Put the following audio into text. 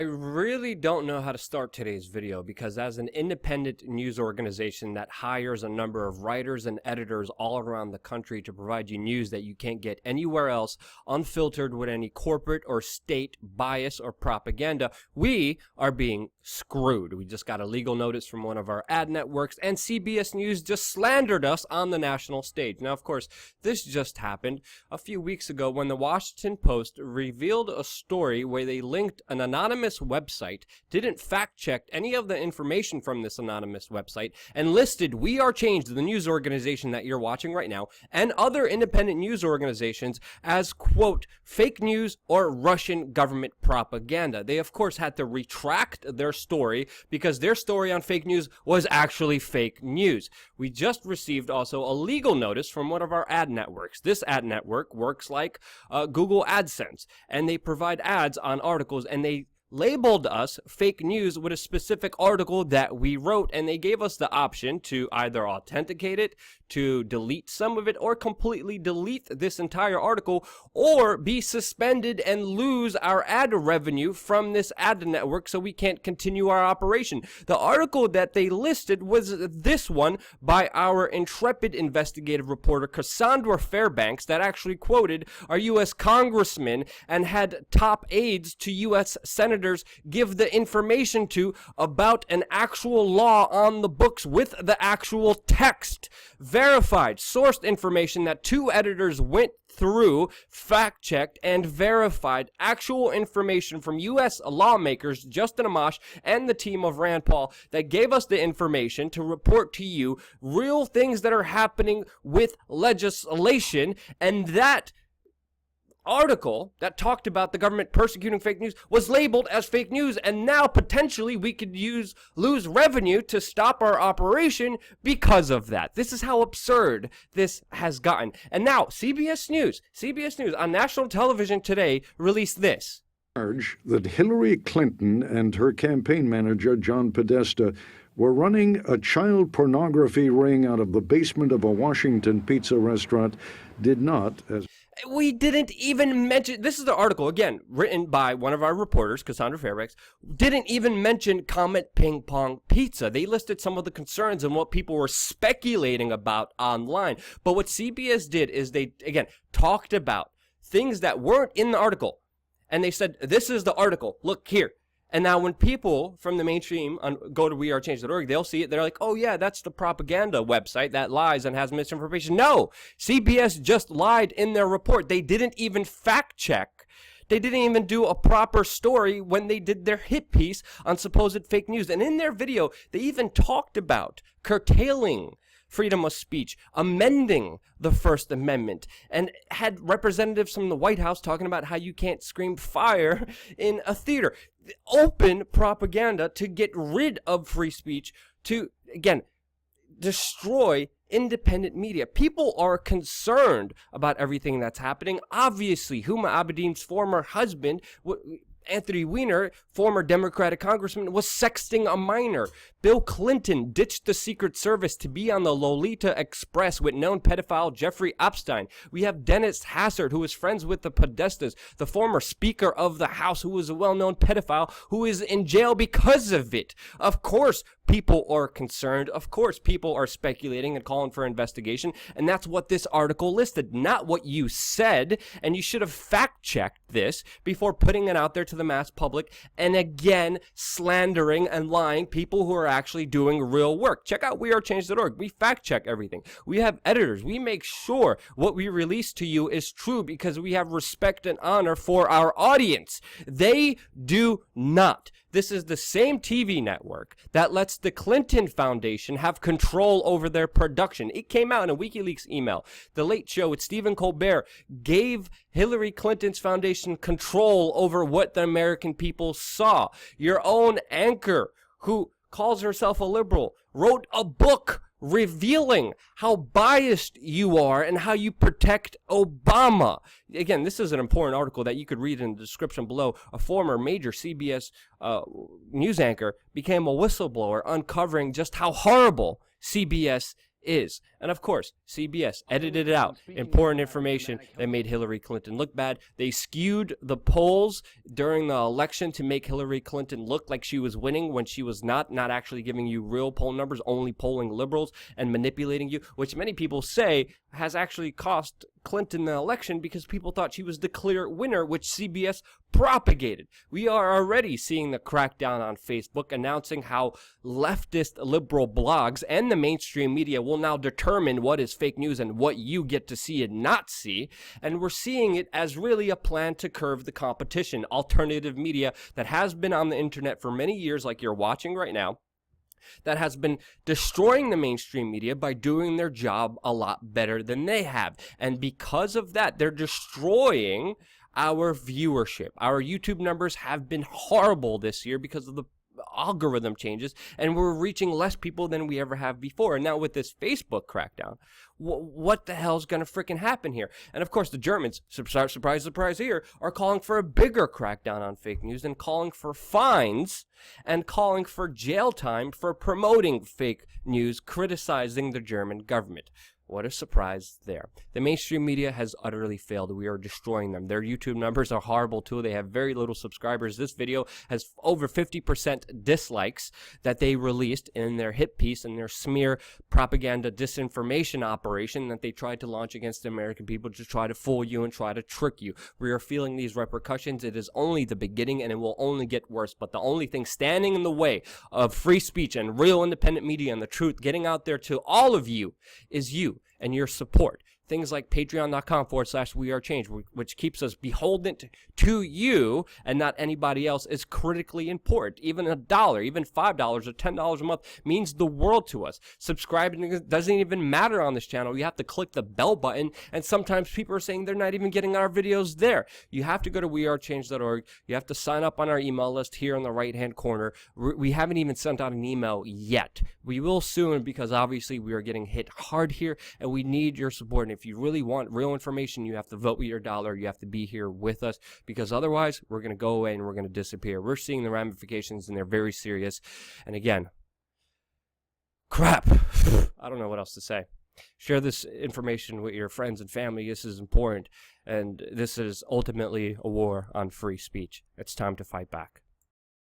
I really don't know how to start today's video because as an independent news organization that hires a number of writers and editors all around the country to provide you news that you can't get anywhere else, unfiltered with any corporate or state bias or propaganda, we are being screwed. We just got a legal notice from one of our ad networks, and CBS News just slandered us on the national stage. Now, of course, this just happened a few weeks ago when the Washington Post revealed a story where they linked an anonymous website, didn't fact check any of the information from this anonymous website, and listed WeAreChange, the news organization that you're watching right now, and other independent news organizations as, quote, fake news or Russian government propaganda. They, of course, had to retract their story because their story on fake news was actually fake news. We just received also a legal notice from one of our ad networks. This ad network works like Google AdSense, and they provide ads on articles, and they labeled us fake news with a specific article that we wrote, and they gave us the option to either authenticate it, to delete some of it, or completely delete this entire article, or be suspended and lose our ad revenue from this ad network so we can't continue our operation. The article that they listed was this one by our intrepid investigative reporter Cassandra Fairbanks that actually quoted our U.S. congressman and had top aides to U.S. senators give the information to about an actual law on the books with the actual text. Verified, sourced information that two editors went through, fact-checked, and verified actual information from U.S. lawmakers, Justin Amash, and the team of Rand Paul that gave us the information to report to you real things that are happening with legislation, and that article that talked about the government persecuting fake news was labeled as fake news, and now potentially we could lose revenue to stop our operation because of that. This is how absurd this has gotten. And now CBS News on national television today released this. That Hillary Clinton and her campaign manager, John Podesta, were running a child pornography ring out of the basement of a Washington pizza restaurant did not, as we didn't even mention, this is the article, again, written by one of our reporters, Cassandra Fairbanks, didn't even mention Comet Ping Pong Pizza. They listed some of the concerns and what people were speculating about online. But what CBS did is they, again, talked about things that weren't in the article. And they said, this is the article, look here. And now when people from the mainstream go to WeAreChange.org, they'll see it. They're like, oh, yeah, that's the propaganda website that lies and has misinformation. No, CBS just lied in their report. They didn't even fact check. They didn't even do a proper story when they did their hit piece on supposed fake news. And in their video, they even talked about curtailing freedom of speech, amending the First Amendment, and had representatives from the White House talking about how you can't scream fire in a theater. Open propaganda to get rid of free speech, to, again, destroy independent media. People are concerned about everything that's happening. Obviously, Huma Abedin's former husband, Anthony Weiner, former Democratic congressman, was sexting a minor. Bill Clinton ditched the Secret Service to be on the Lolita Express with known pedophile Jeffrey Epstein. We have Dennis Hassard, who is friends with the Podestas, the former Speaker of the House, who is a well-known pedophile, who is in jail because of it. Of course, people are concerned. Of course, people are speculating and calling for investigation, and that's what this article listed, not what you said, and you should have fact-checked this before putting it out there to the mass public and, again, slandering and lying people who are actually doing real work. Check out WeAreChange.org. We fact-check everything. We have editors. We make sure what we release to you is true because we have respect and honor for our audience. They do not. This is the same TV network that lets the Clinton Foundation have control over their production. It came out in a WikiLeaks email. The Late Show with Stephen Colbert gave Hillary Clinton's foundation control over what the American people saw. Your own anchor, who calls herself a liberal, wrote a book revealing how biased you are and how you protect Obama. Again, this is an important article that you could read in the description below. A former major CBS news anchor became a whistleblower, uncovering just how horrible CBS is. And of course, CBS edited it out. Important information that made Hillary Clinton look bad. They skewed the polls during the election to make Hillary Clinton look like she was winning when she was not actually giving you real poll numbers, only polling liberals and manipulating you, which many people say has actually cost Clinton the election because people thought she was the clear winner, which CBS propagated. We are already seeing the crackdown on Facebook, announcing how leftist liberal blogs and the mainstream media will now determine what is fake news and what you get to see and not see. And we're seeing it as really a plan to curb the competition. Alternative media that has been on the internet for many years, like you're watching right now, that has been destroying the mainstream media by doing their job a lot better than they have. And because of that, they're destroying our viewership. Our YouTube numbers have been horrible this year because of the algorithm changes, and we're reaching less people than we ever have before. And now with this Facebook crackdown, what the hell's going to freaking happen here? And of course, the Germans, surprise, surprise here, are calling for a bigger crackdown on fake news and calling for fines and calling for jail time for promoting fake news, criticizing the German government. What a surprise there. The mainstream media has utterly failed. We are destroying them. Their YouTube numbers are horrible too. They have very little subscribers. This video has over 50% dislikes that they released in their hit piece and their smear propaganda disinformation operation that they tried to launch against the American people to try to fool you and try to trick you. We are feeling these repercussions. It is only the beginning and it will only get worse. But the only thing standing in the way of free speech and real independent media and the truth getting out there to all of you is you and your support. Things like patreon.com/WeAreChange, which keeps us beholden to you and not anybody else, is critically important. Even $1, even $5 or $10 a month means the world to us. Subscribing doesn't even matter on this channel. You have to click the bell button, and sometimes people are saying they're not even getting our videos there. You have to go to wearechange.org. You have to sign up on our email list here in the right-hand corner. We haven't even sent out an email yet. We will soon because obviously we are getting hit hard here, and we need your support. And if you really want real information, you have to vote with your dollar. You have to be here with us because otherwise we're going to go away and we're going to disappear. We're seeing the ramifications and they're very serious. And again, crap. I don't know what else to say. Share this information with your friends and family. This is important. And this is ultimately a war on free speech. It's time to fight back.